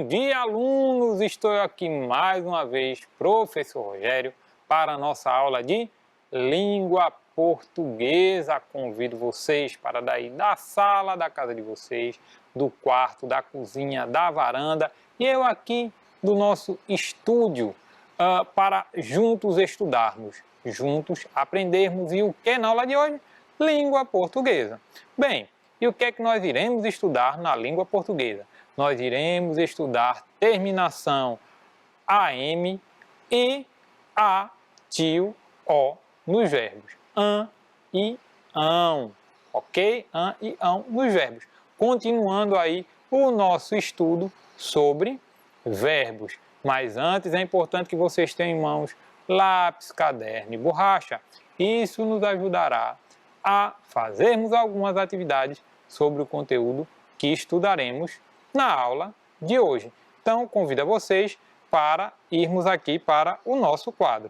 Bom dia, alunos! Estou aqui mais uma vez, professor Rogério, para a nossa aula de língua portuguesa. Convido vocês para daí da sala da casa de vocês, do quarto, da cozinha, da varanda e eu aqui do nosso estúdio para juntos estudarmos, juntos aprendermos. E o que na aula de hoje? Língua portuguesa. Bem, e o que é que nós iremos estudar na língua portuguesa? Nós iremos estudar terminação AM e a, tio, o nos verbos an e ão, ok? An e ão nos verbos. Continuando aí o nosso estudo sobre verbos. Mas antes é importante que vocês tenham em mãos lápis, caderno e borracha. Isso nos ajudará a fazermos algumas atividades sobre o conteúdo que estudaremos na aula de hoje. Então, convido a vocês para irmos aqui para o nosso quadro.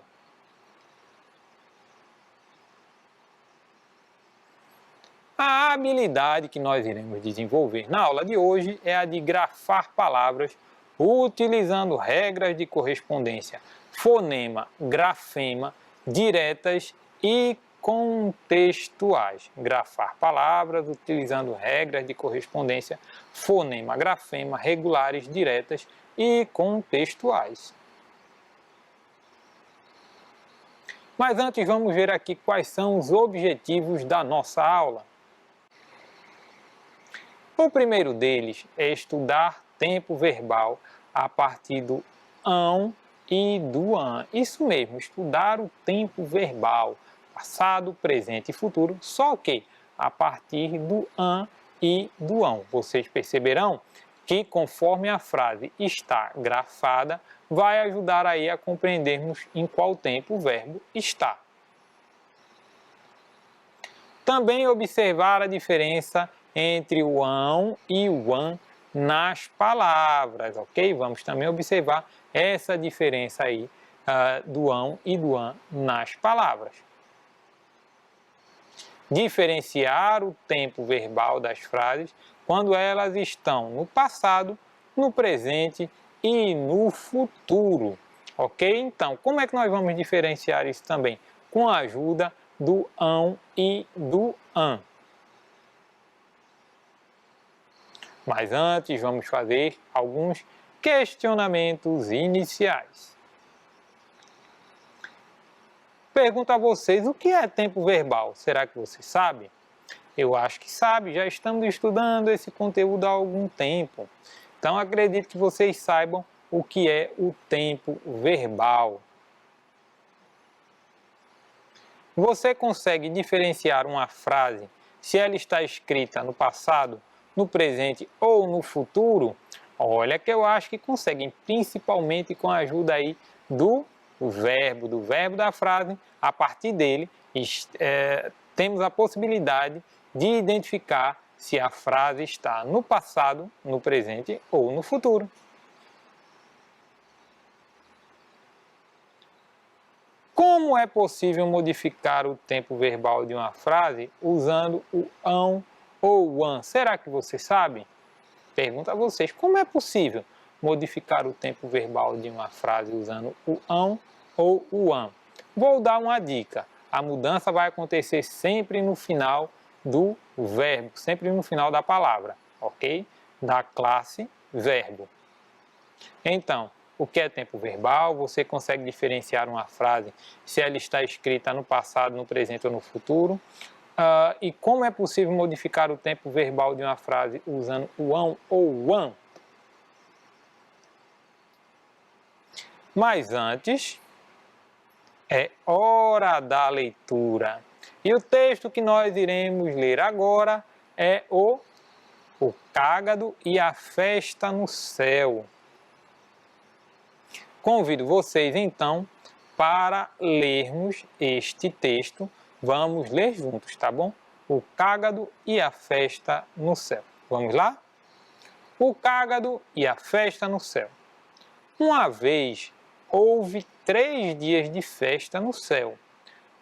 A habilidade que nós iremos desenvolver na aula de hoje é a de grafar palavras utilizando regras de correspondência, fonema, grafema, diretas e contextuais. Grafar palavras utilizando regras de correspondência, fonema, grafema, regulares, diretas e contextuais. Mas antes vamos ver aqui quais são os objetivos da nossa aula. O primeiro deles é estudar tempo verbal a partir do ão e do an. Isso mesmo, estudar o tempo verbal, passado, presente e futuro, só que a partir do an e do ão. Vocês perceberão que conforme a frase está grafada, vai ajudar aí a compreendermos em qual tempo o verbo está. Também observar a diferença entre o ão e o an nas palavras, ok? Vamos também observar essa diferença aí do ão e do an nas palavras. Diferenciar o tempo verbal das frases quando elas estão no passado, no presente e no futuro, ok? Então, como é que nós vamos diferenciar isso também? Com a ajuda do ão e do an. Mas antes, vamos fazer alguns questionamentos iniciais. Pergunto a vocês, o que é tempo verbal? Será que você sabe? Eu acho que sabe, já estamos estudando esse conteúdo há algum tempo. Então, acredito que vocês saibam o que é o tempo verbal. Você consegue diferenciar uma frase se ela está escrita no passado, no presente ou no futuro? Olha que eu acho que conseguem, principalmente com a ajuda aí do verbo da frase. A partir dele, temos a possibilidade de identificar se a frase está no passado, no presente ou no futuro. Como é possível modificar o tempo verbal de uma frase usando o ão ou o an? Será que você sabe? Pergunto a vocês, como é possível modificar o tempo verbal de uma frase usando o ão ou o an? Vou dar uma dica. A mudança vai acontecer sempre no final do verbo, sempre no final da palavra, ok? Da classe verbo. Então, o que é tempo verbal? Você consegue diferenciar uma frase se ela está escrita no passado, no presente ou no futuro? E como é possível modificar o tempo verbal de uma frase usando o ão ou o an? Mas antes, é hora da leitura. E o texto que nós iremos ler agora é o Cágado e a Festa no Céu. Convido vocês, então, para lermos este texto. Vamos ler juntos, tá bom? O Cágado e a Festa no Céu. Vamos lá? O Cágado e a Festa no Céu. Uma vez houve 3 dias de festa no céu.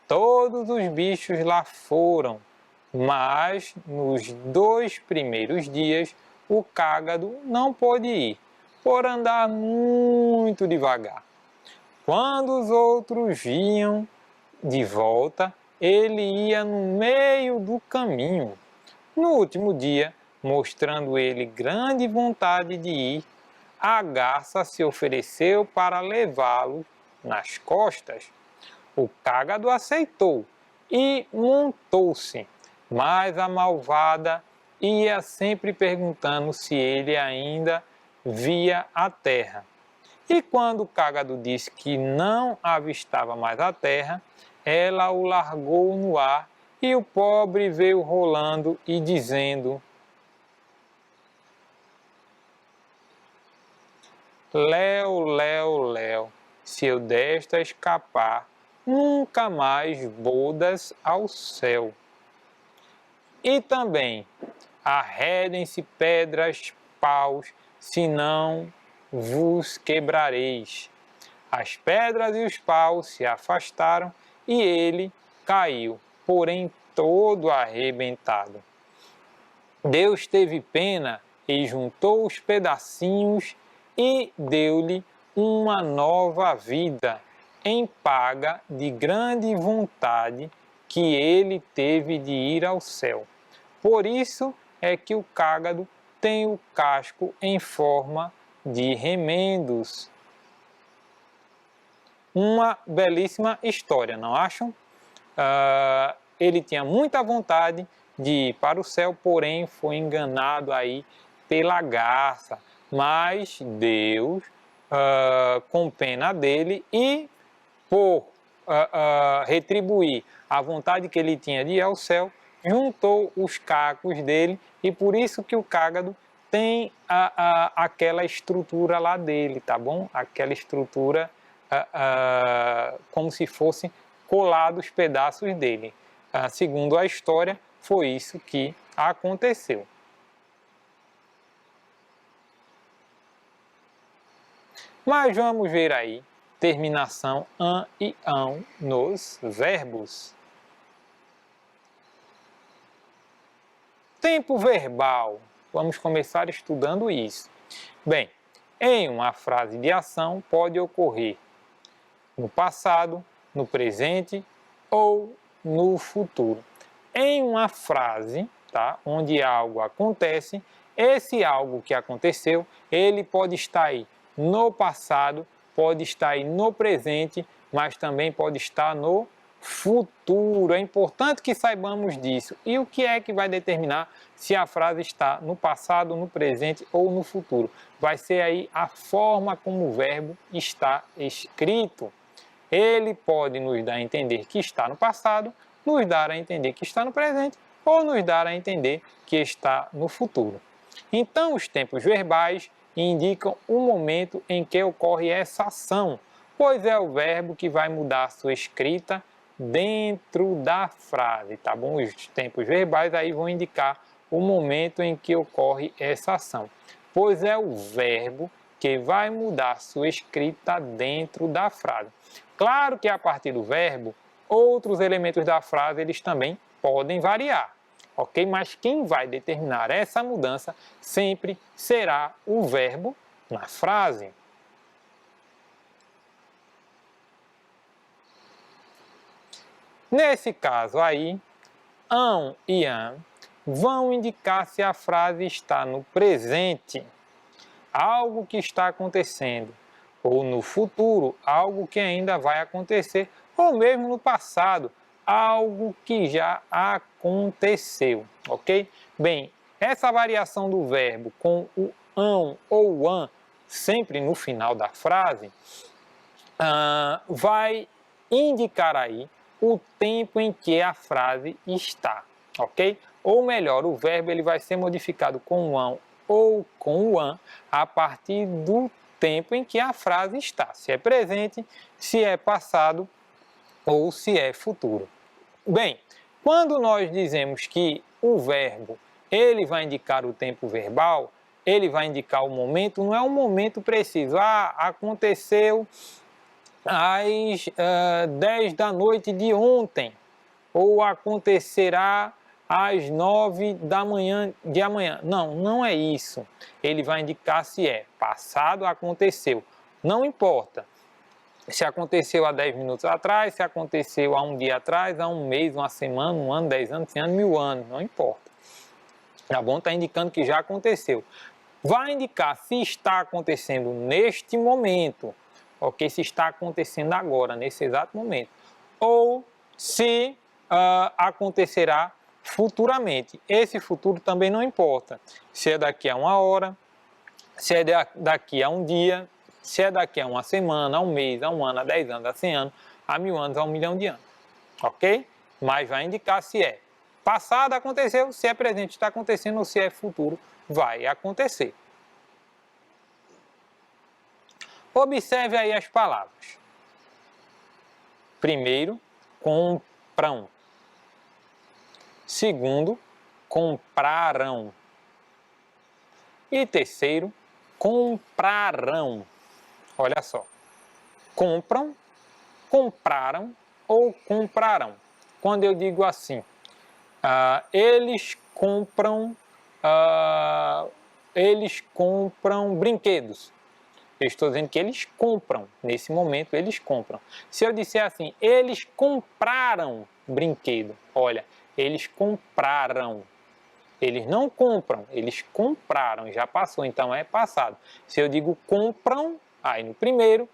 Todos os bichos lá foram, mas nos 2 primeiros dias o Cágado não pôde ir, por andar muito devagar. Quando os outros vinham de volta, ele ia no meio do caminho. No último dia, mostrando ele grande vontade de ir, a garça se ofereceu para levá-lo nas costas. O cágado aceitou e montou-se, mas a malvada ia sempre perguntando se ele ainda via a terra. E quando o cágado disse que não avistava mais a terra, ela o largou no ar e o pobre veio rolando e dizendo: Léu, Léu, Léu, se eu desta escapar, nunca mais bodas ao céu. E também, arredem-se pedras, paus, senão vos quebrareis. As pedras e os paus se afastaram e ele caiu, porém todo arrebentado. Deus teve pena e juntou os pedacinhos e deu-lhe uma nova vida, em paga de grande vontade que ele teve de ir ao céu. Por isso é que o cágado tem o casco em forma de remendos. Uma belíssima história, não acham? Ele tinha muita vontade de ir para o céu, porém foi enganado aí pela garça. Mas Deus, com pena dele e por retribuir a vontade que ele tinha de ir ao céu, juntou os cacos dele e por isso que o cágado tem aquela estrutura lá dele, tá bom? Aquela estrutura como se fossem colados os pedaços dele. Segundo a história, foi isso que aconteceu. Mas vamos ver aí terminação an e ão nos verbos. Tempo verbal. Vamos começar estudando isso. Bem, em uma frase de ação pode ocorrer no passado, no presente ou no futuro. Em uma frase, tá, onde algo acontece, esse algo que aconteceu, ele pode estar aí no passado, pode estar aí no presente, mas também pode estar no futuro. É importante que saibamos disso. E o que é que vai determinar se a frase está no passado, no presente ou no futuro? Vai ser aí a forma como o verbo está escrito. Ele pode nos dar a entender que está no passado, nos dar a entender que está no presente ou nos dar a entender que está no futuro. Então, os tempos verbais indicam o momento em que ocorre essa ação, pois é o verbo que vai mudar a sua escrita dentro da frase, tá bom? Os tempos verbais aí vão indicar o momento em que ocorre essa ação, pois é o verbo que vai mudar a sua escrita dentro da frase. Claro que a partir do verbo, outros elementos da frase eles também podem variar, ok? Mas quem vai determinar essa mudança sempre será o verbo na frase. Nesse caso aí, ão e an vão indicar se a frase está no presente, algo que está acontecendo, ou no futuro, algo que ainda vai acontecer, ou mesmo no passado, algo que já aconteceu, ok? Bem, essa variação do verbo com o ão ou o an sempre no final da frase vai indicar aí o tempo em que a frase está, ok? Ou melhor, o verbo ele vai ser modificado com o ão ou com o an a partir do tempo em que a frase está, se é presente, se é passado ou se é futuro. Bem, quando nós dizemos que o verbo ele vai indicar o tempo verbal, ele vai indicar o momento, não é um momento preciso. Aconteceu às 10 da noite de ontem, ou acontecerá às 9 da manhã de amanhã. Não, não é isso. Ele vai indicar se é passado, aconteceu. Não importa se aconteceu há 10 minutos atrás, se aconteceu há um dia atrás, há um mês, uma semana, um ano, 10 anos, 100 anos, 1000 anos. Não importa. Tá bom? Está indicando que já aconteceu. Vai indicar se está acontecendo neste momento, ok? Se está acontecendo agora, nesse exato momento. Ou se acontecerá futuramente. Esse futuro também não importa. Se é daqui a uma hora, se é daqui a um dia, se é daqui a uma semana, a um mês, a um ano, a 10 anos, a 100 anos, a 1000 anos, a 1 milhão de anos. Ok? Mas vai indicar se é passado, aconteceu, se é presente, está acontecendo, ou se é futuro, vai acontecer. Observe aí as palavras. Primeiro, compram. Segundo, compraram. E terceiro, comprarão. Olha só. Compram, compraram ou comprarão. Quando eu digo assim, eles compram brinquedos. Eu estou dizendo que eles compram, nesse momento eles compram. Se eu disser assim, eles compraram brinquedo, olha, eles compraram. Eles não compram, eles compraram, já passou, então é passado. Se eu digo compram, aí no primeiro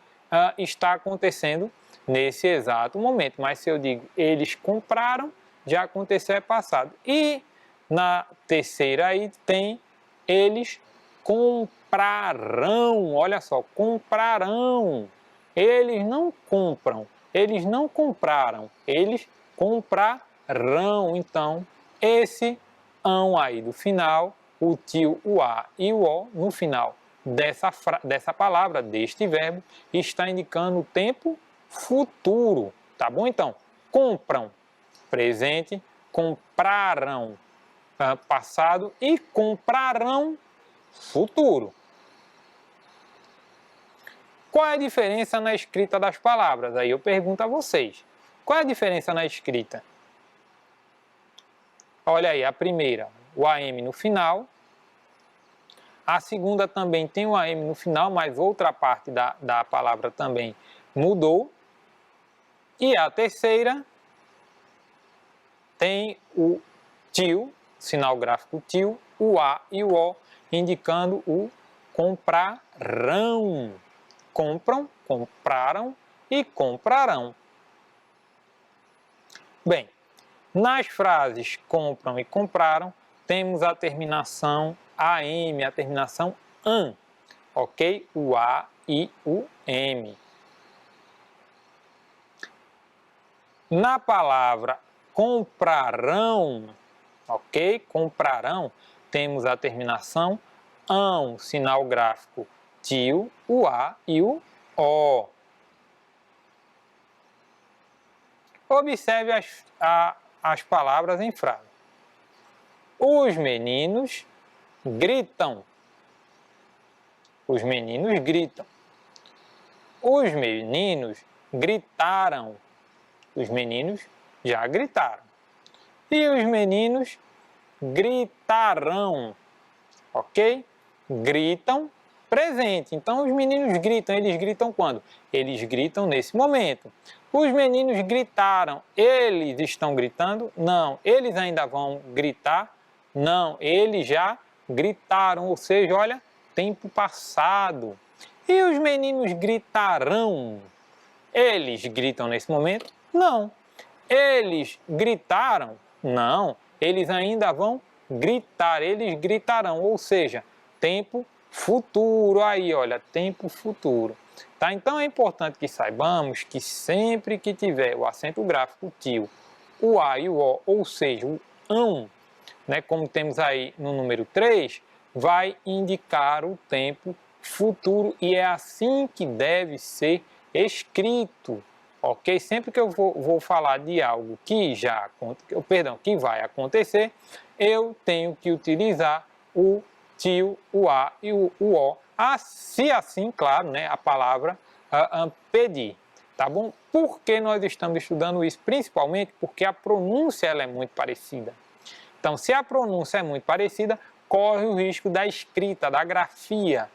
está acontecendo nesse exato momento. Mas se eu digo eles compraram, já aconteceu, é passado. E na terceira aí tem eles comprarão, olha só, comprarão. Eles não compram, eles não compraram, eles comprarão. Então, esse ão aí do final, o tio, o a e o o no final dessa palavra, deste verbo, está indicando o tempo futuro, tá bom? Então, compram, presente, compraram, passado e comprarão, futuro. Qual é a diferença na escrita das palavras? Aí eu pergunto a vocês. Qual é a diferença na escrita? Olha aí, a primeira, o AM no final. A segunda também tem o AM no final, mas outra parte da palavra também mudou. E a terceira tem o tio, sinal gráfico tio, o A e o O, indicando o comprarão. Compram, compraram e comprarão. Bem, nas frases compram e compraram, temos a terminação AM, a terminação AN, ok? O A e o M. Na palavra comprarão, ok? Comprarão, temos a terminação ão, sinal gráfico tio, o A e o O. Observe as palavras em frase. Os meninos gritam. Os meninos gritam. Os meninos gritaram. Os meninos já gritaram. E os meninos gritarão. Ok? Gritam, presente. Então, os meninos gritam. Eles gritam quando? Eles gritam nesse momento. Os meninos gritaram. Eles estão gritando? Não. Eles ainda vão gritar? Não. Eles já gritaram. Ou seja, olha, tempo passado. E os meninos gritarão? Eles gritam nesse momento? Não. Eles gritaram? Não. Eles ainda vão gritar. Eles gritarão. Ou seja, tempo futuro. Aí, olha, tempo futuro. Tá? Então é importante que saibamos que sempre que tiver o acento gráfico tio, o A e o O, ou seja, o ão, né, como temos aí no número 3, vai indicar o tempo futuro e é assim que deve ser escrito, ok? Sempre que eu vou falar de algo que que vai acontecer, eu tenho que utilizar o tio, o A e o O, se assim, claro, né, a palavra pedir, tá bom? Por que nós estamos estudando isso? Principalmente porque a pronúncia ela é muito parecida. Então, se a pronúncia é muito parecida, corre o risco da escrita, da grafia,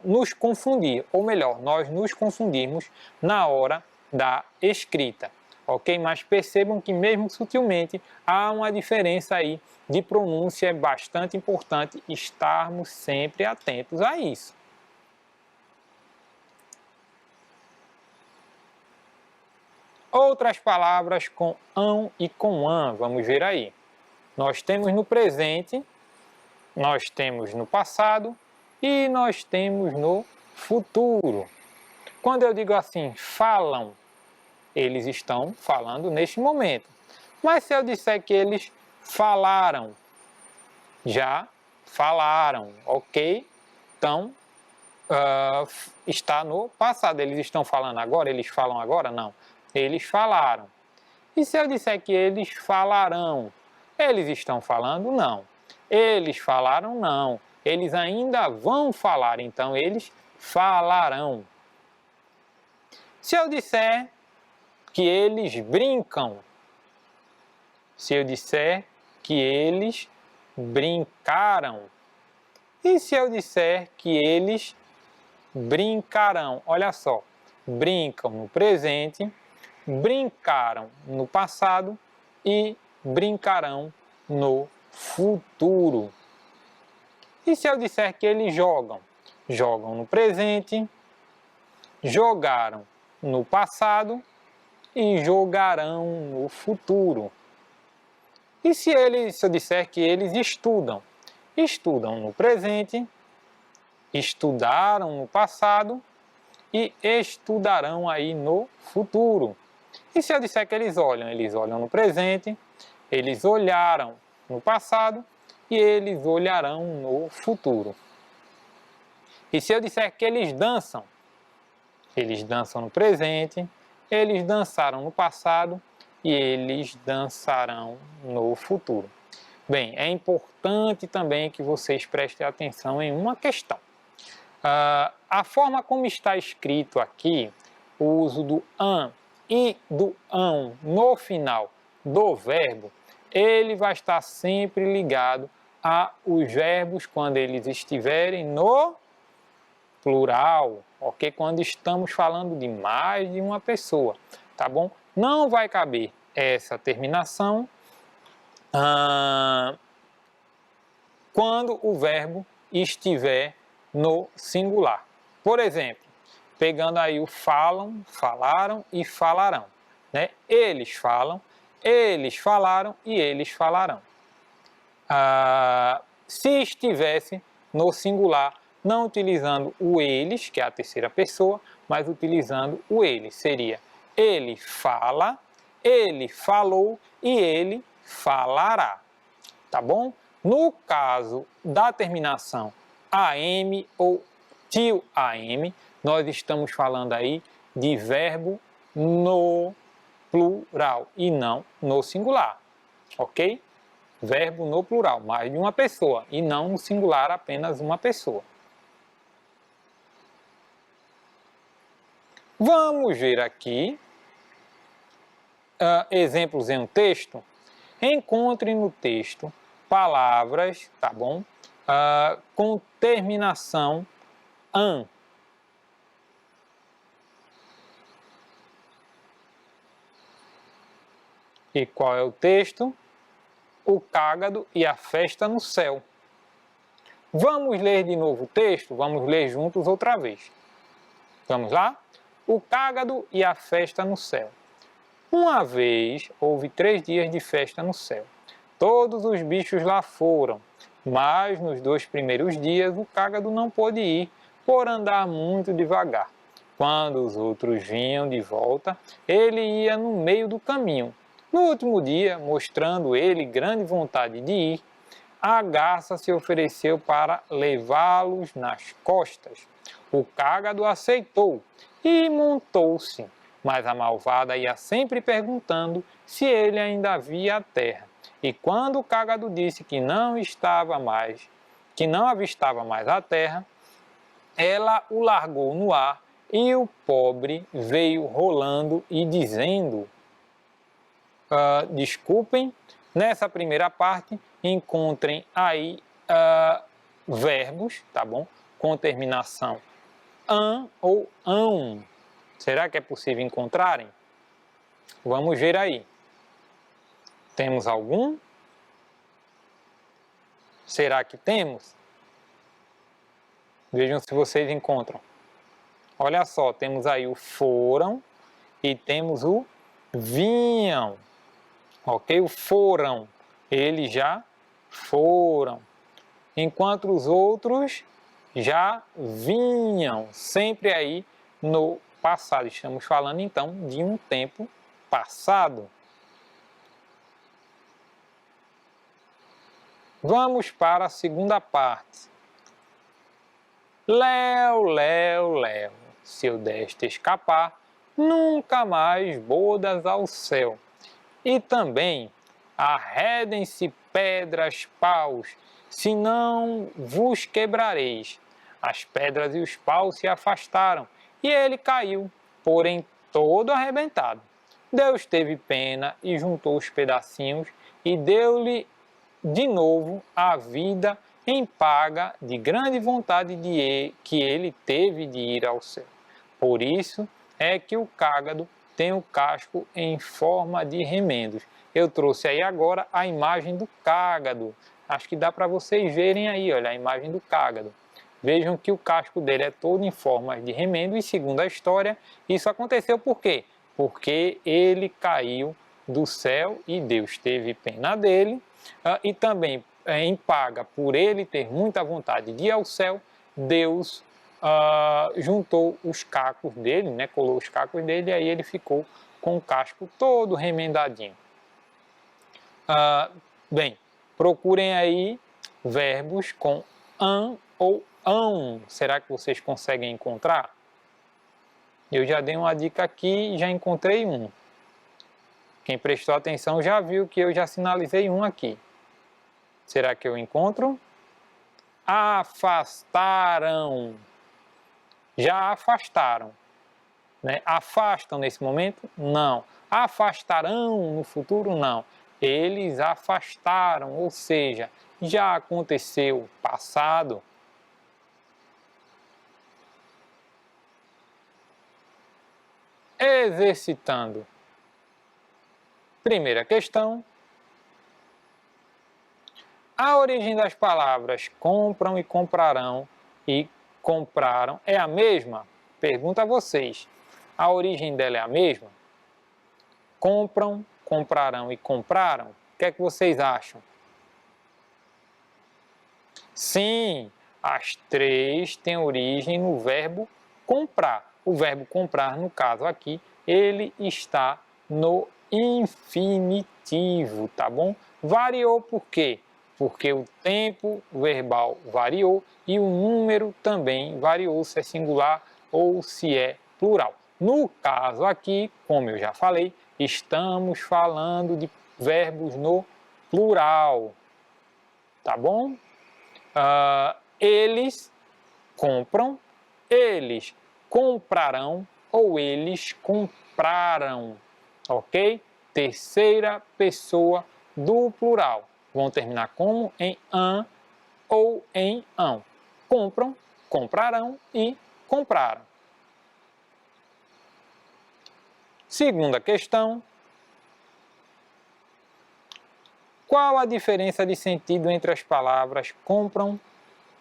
nos confundir, ou melhor, nós nos confundirmos na hora da escrita, ok? Mas percebam que mesmo sutilmente há uma diferença aí de pronúncia, é bastante importante estarmos sempre atentos a isso. Outras palavras com ão e com an, vamos ver aí. Nós temos no presente, nós temos no passado e nós temos no futuro. Quando eu digo assim, falam, eles estão falando neste momento. Mas se eu disser que eles falaram, já falaram, ok? Então, está no passado. Eles estão falando agora? Eles falam agora? Não. Eles falaram. E se eu disser que eles falarão? Eles estão falando? Não. Eles falaram? Não. Eles ainda vão falar, então eles falarão. Se eu disser que eles brincam, se eu disser que eles brincaram, e se eu disser que eles brincarão, olha só, brincam no presente, brincaram no passado e brincarão no futuro. E se eu disser que eles jogam? Jogam no presente, jogaram no passado e jogarão no futuro. E se eu disser que eles estudam? Estudam no presente, estudaram no passado e estudarão aí no futuro. E se eu disser que eles olham no presente, eles olharam no passado e eles olharão no futuro. E se eu disser que eles dançam no presente, eles dançaram no passado e eles dançarão no futuro. Bem, é importante também que vocês prestem atenção em uma questão. A forma como está escrito aqui, o uso do an e do ão no final do verbo, ele vai estar sempre ligado aos verbos quando eles estiverem no plural, ok? Quando estamos falando de mais de uma pessoa, tá bom? Não vai caber essa terminação quando o verbo estiver no singular. Por exemplo, pegando aí o falam, falaram e falarão, né? Eles falam, eles falaram e eles falarão. Se estivesse no singular, não utilizando o eles, que é a terceira pessoa, mas utilizando o ele, seria ele fala, ele falou e ele falará, tá bom? No caso da terminação AM ou til AM, nós estamos falando aí de verbo no plural e não no singular, ok? Verbo no plural, mais de uma pessoa, e não no singular, apenas uma pessoa. Vamos ver aqui exemplos em um texto. Encontre no texto palavras, tá bom? Com terminação an. E qual é o texto? O cágado e a festa no céu. Vamos ler de novo o texto? Vamos ler juntos outra vez. Vamos lá? O cágado e a festa no céu. Uma vez houve 3 dias de festa no céu. Todos os bichos lá foram, mas nos 2 primeiros dias o cágado não pôde ir, por andar muito devagar. Quando os outros vinham de volta, ele ia no meio do caminho. No último dia, mostrando ele grande vontade de ir, a garça se ofereceu para levá-los nas costas. O cágado aceitou e montou-se, mas a malvada ia sempre perguntando se ele ainda via a terra. E quando o cágado disse que não avistava mais a terra, ela o largou no ar e o pobre veio rolando e dizendo: desculpem, Nessa primeira parte, encontrem aí verbos, tá bom? Com terminação an ou ão. Será que é possível encontrarem? Vamos ver aí. Temos algum? Será que temos? Vejam se vocês encontram. Olha só, temos aí o foram e temos o vinham. Ok? O foram, eles já foram. Enquanto os outros já vinham, sempre aí no passado. Estamos falando então de um tempo passado. Vamos para a segunda parte. Léu, Léu, Léu, se eu deste escapar, nunca mais bodas ao céu. E também arredem-se pedras, paus, senão vos quebrareis. As pedras e os paus se afastaram, e ele caiu, porém todo arrebentado. Deus teve pena e juntou os pedacinhos e deu-lhe de novo a vida em paga de grande vontade que ele teve de ir ao céu. Por isso é que o cágado tem o casco em forma de remendos. Eu trouxe aí agora a imagem do cágado. Acho que dá para vocês verem aí, olha, a imagem do cágado. Vejam que o casco dele é todo em forma de remendo e, segundo a história, isso aconteceu por quê? Porque ele caiu do céu e Deus teve pena dele, e também em paga por ele ter muita vontade de ir ao céu, Deus juntou os cacos dele, né, colou os cacos dele e aí ele ficou com o casco todo remendadinho. Bem, procurem aí verbos com an ou ão. Será que vocês conseguem encontrar? Eu já dei uma dica aqui e já encontrei um. Quem prestou atenção já viu que eu já sinalizei um aqui. Será que eu encontro? Afastaram. Já afastaram. Né? Afastam nesse momento? Não. Afastarão no futuro? Não. Eles afastaram, ou seja, já aconteceu, passado. Exercitando. Primeira questão. A origem das palavras compram e comprarão e compraram é a mesma? Pergunto a vocês. A origem dela é a mesma? Compram, comprarão e compraram? O que é que vocês acham? Sim, as três têm origem no verbo comprar. O verbo comprar, no caso aqui, ele está no infinitivo, tá bom? Variou por quê? Porque o tempo verbal variou e o número também variou, se é singular ou se é plural. No caso aqui, como eu já falei, estamos falando de verbos no plural, tá bom? Eles compram, eles comprarão ou eles compraram, ok? Terceira pessoa do plural. Vão terminar como? Em an ou em ão. Compram, comprarão e compraram. Segunda questão. Qual a diferença de sentido entre as palavras compram,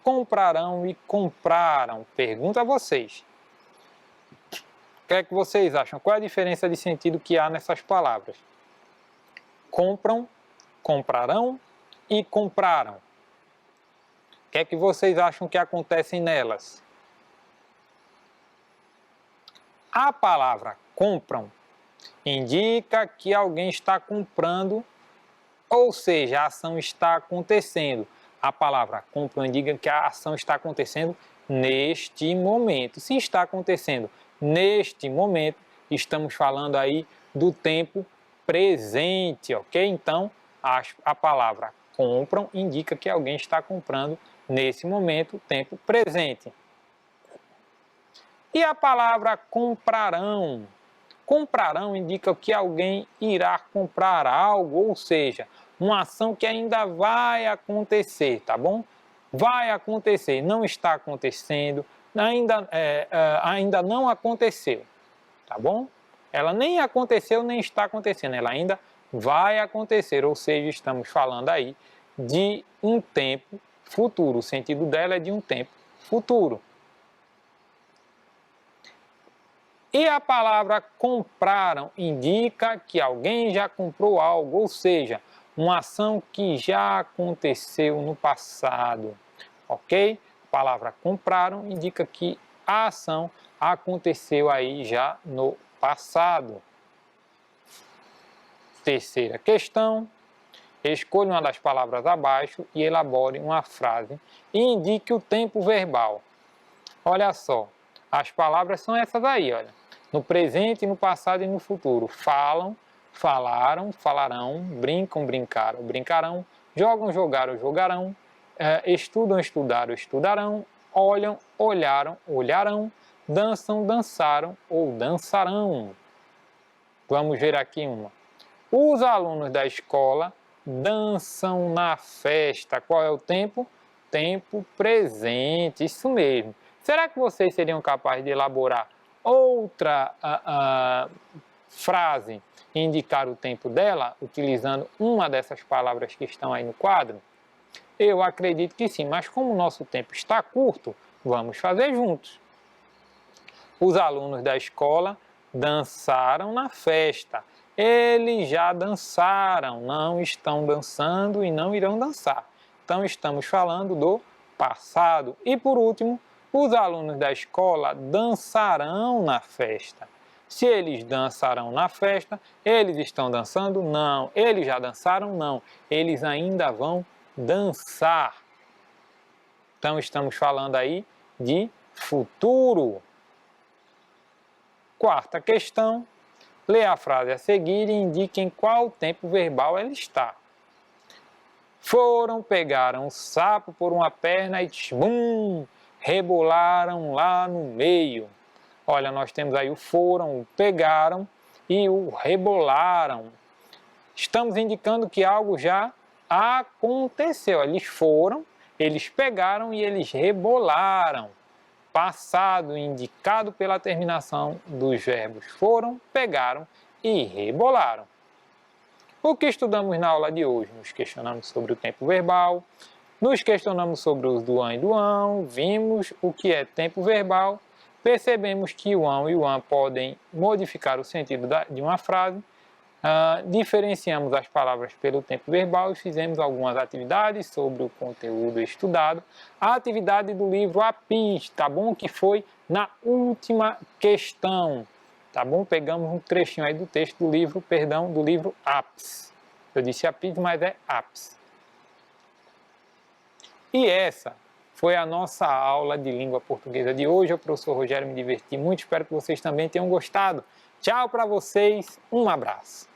comprarão e compraram? Pergunto a vocês. O que é que vocês acham? Qual é a diferença de sentido que há nessas palavras? Compram, comprarão e compraram. O que é que vocês acham que acontece nelas? A palavra compram indica que alguém está comprando, ou seja, a ação está acontecendo. A palavra compram indica que a ação está acontecendo neste momento. Se está acontecendo neste momento, estamos falando aí do tempo presente, ok? Então, a palavra compram indica que alguém está comprando nesse momento, tempo presente. E a palavra comprarão? Comprarão indica que alguém irá comprar algo, ou seja, uma ação que ainda vai acontecer, tá bom? Vai acontecer, não está acontecendo, ainda não aconteceu, tá bom? Ela nem aconteceu, nem está acontecendo, ela ainda vai acontecer, ou seja, estamos falando aí de um tempo futuro. O sentido dela é de um tempo futuro. E a palavra compraram indica que alguém já comprou algo, ou seja, uma ação que já aconteceu no passado, ok? A palavra compraram indica que a ação aconteceu aí já no passado. Terceira questão, escolha uma das palavras abaixo e elabore uma frase e indique o tempo verbal. Olha só, as palavras são essas aí, olha. No presente, no passado e no futuro. Falam, falaram, falarão, brincam, brincaram, brincarão, jogam, jogaram, jogarão, estudam, estudaram, estudarão, olham, olharam, olharão, dançam, dançaram ou dançarão. Vamos ver aqui uma. Os alunos da escola dançam na festa. Qual é o tempo? Tempo presente, isso mesmo. Será que vocês seriam capazes de elaborar outra frase e indicar o tempo dela, utilizando uma dessas palavras que estão aí no quadro? Eu acredito que sim, mas como o nosso tempo está curto, vamos fazer juntos. Os alunos da escola dançaram na festa. Eles já dançaram, não estão dançando e não irão dançar. Então, estamos falando do passado. E, por último, os alunos da escola dançarão na festa. Se eles dançarão na festa, eles estão dançando? Não. Eles já dançaram? Não. Eles ainda vão dançar. Então, estamos falando aí de futuro. Quarta questão, lê a frase a seguir e indique em qual tempo verbal ela está. Foram, pegaram o sapo por uma perna e tchum, rebolaram lá no meio. Olha, nós temos aí o foram, o pegaram e o rebolaram. Estamos indicando que algo já aconteceu. Eles foram, eles pegaram e eles rebolaram. Passado indicado pela terminação dos verbos foram, pegaram e rebolaram. O que estudamos na aula de hoje? Nos questionamos sobre o tempo verbal, nos questionamos sobre os do an e do ão, vimos o que é tempo verbal, percebemos que o ão e o an podem modificar o sentido de uma frase, diferenciamos as palavras pelo tempo verbal e fizemos algumas atividades sobre o conteúdo estudado. A atividade do livro APIS, tá bom? Que foi na última questão, tá bom? Pegamos um trechinho aí do texto do livro, do livro APIS. Eu disse APIS, mas é APIS. E essa foi a nossa aula de língua portuguesa de hoje. Eu, professor Rogério, me diverti muito, espero que vocês também tenham gostado. Tchau para vocês, um abraço.